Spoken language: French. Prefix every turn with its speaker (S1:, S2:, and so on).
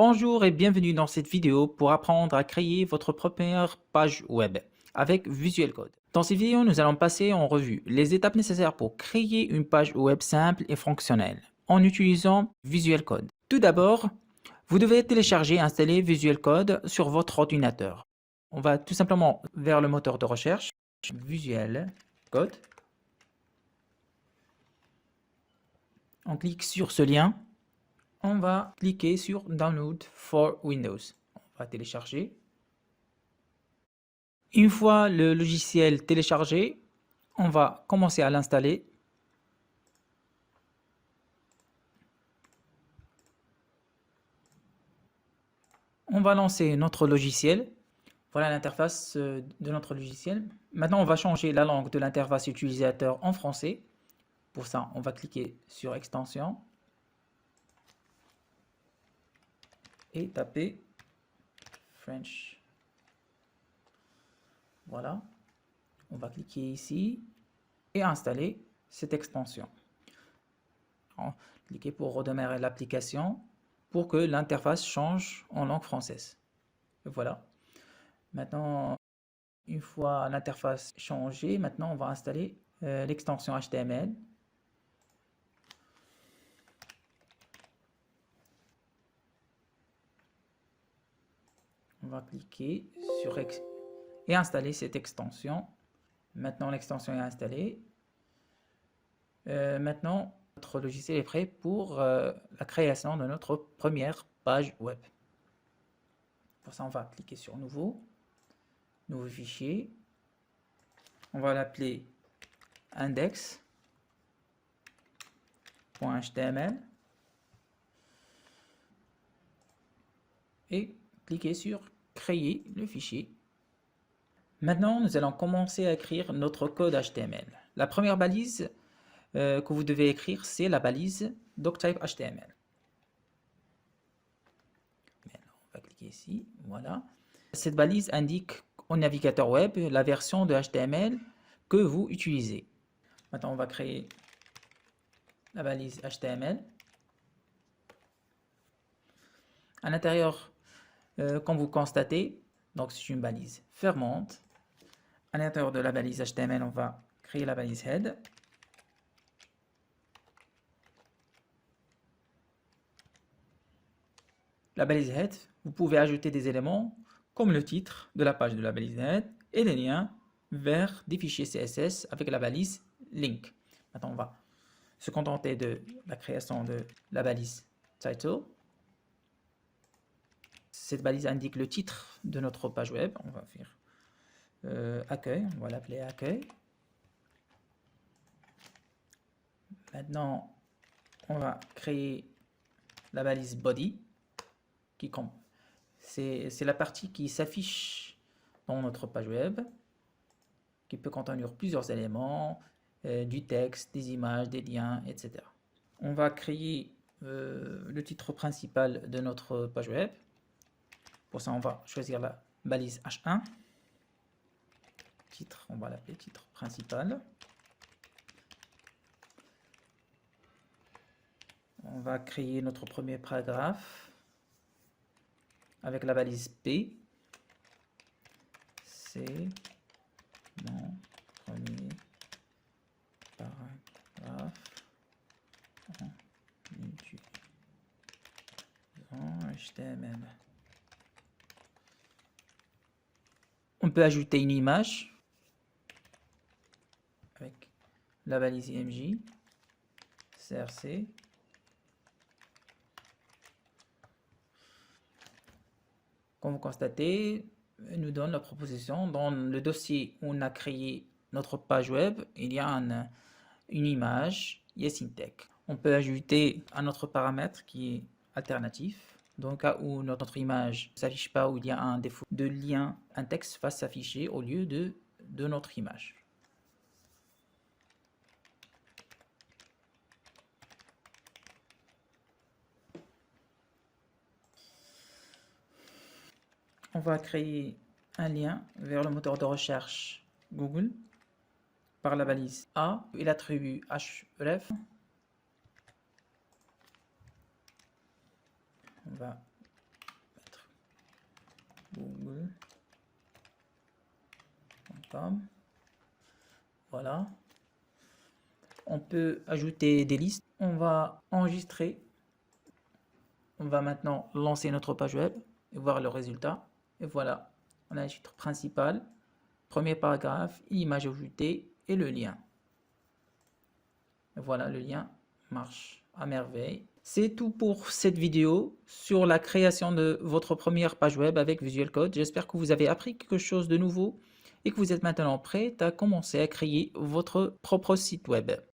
S1: Bonjour et bienvenue dans cette vidéo pour apprendre à créer votre première page web avec Visual Code. Dans cette vidéo, nous allons passer en revue les étapes nécessaires pour créer une page web simple et fonctionnelle en utilisant Visual Code. Tout d'abord, vous devez télécharger et installer Visual Code sur votre ordinateur. On va tout simplement vers le moteur de recherche, Visual Code. On clique sur ce lien. On va cliquer sur Download for Windows. On va télécharger. Une fois le logiciel téléchargé, on va commencer à l'installer. On va lancer notre logiciel. Voilà l'interface de notre logiciel. Maintenant, on va changer la langue de l'interface utilisateur en français. Pour ça, on va cliquer sur Extension et taper French. Voilà. On va cliquer ici et installer cette extension. Cliquez pour redémarrer l'application pour que l'interface change en langue française. Et voilà. Maintenant, une fois l'interface changée, maintenant on va installer l'extension HTML. On va cliquer sur et installer cette extension. Maintenant l'extension est installée. Maintenant, notre logiciel est prêt pour la création de notre première page web. Pour ça, on va cliquer sur Nouveau, Nouveau fichier. On va l'appeler index.html et cliquer sur Créer le fichier. Maintenant, nous allons commencer à écrire notre code HTML. La première balise que vous devez écrire, c'est la balise doctype HTML. On va cliquer ici, voilà. Cette balise indique au navigateur web la version de HTML que vous utilisez. Maintenant, on va créer la balise HTML. À l'intérieur, comme vous constatez, donc c'est une balise fermante. À l'intérieur de la balise HTML, on va créer la balise head. La balise head, vous pouvez ajouter des éléments comme le titre de la page de la balise head et des liens vers des fichiers CSS avec la balise link. Maintenant, on va se contenter de la création de la balise title. Cette balise indique le titre de notre page web. On va faire accueil, on va l'appeler accueil. Maintenant, on va créer la balise body, c'est la partie qui s'affiche dans notre page web, qui peut contenir plusieurs éléments, du texte, des images, des liens, etc. On va créer le titre principal de notre page web. Pour ça, on va choisir la balise H1. Titre, on va l'appeler titre principal. On va créer notre premier paragraphe avec la balise P. C'est mon premier paragraphe en HTML. On peut ajouter une image avec la balise img, crc. Comme vous constatez, elle nous donne la proposition. Dans le dossier où on a créé notre page web, il y a une image YesInTech. On peut ajouter un autre paramètre qui est alternatif. Dans le cas où notre image ne s'affiche pas, où il y a un défaut de lien, un texte va s'afficher au lieu de notre image. On va créer un lien vers le moteur de recherche Google par la balise A et l'attribut href. On va google.com. Voilà. On peut ajouter des listes. On va enregistrer. On va maintenant lancer notre page web et voir le résultat. Et voilà, on a un titre principal, premier paragraphe, image ajoutée et le lien. Et voilà, le lien marche à merveille. C'est tout pour cette vidéo sur la création de votre première page web avec Visual Code. J'espère que vous avez appris quelque chose de nouveau et que vous êtes maintenant prêt à commencer à créer votre propre site web.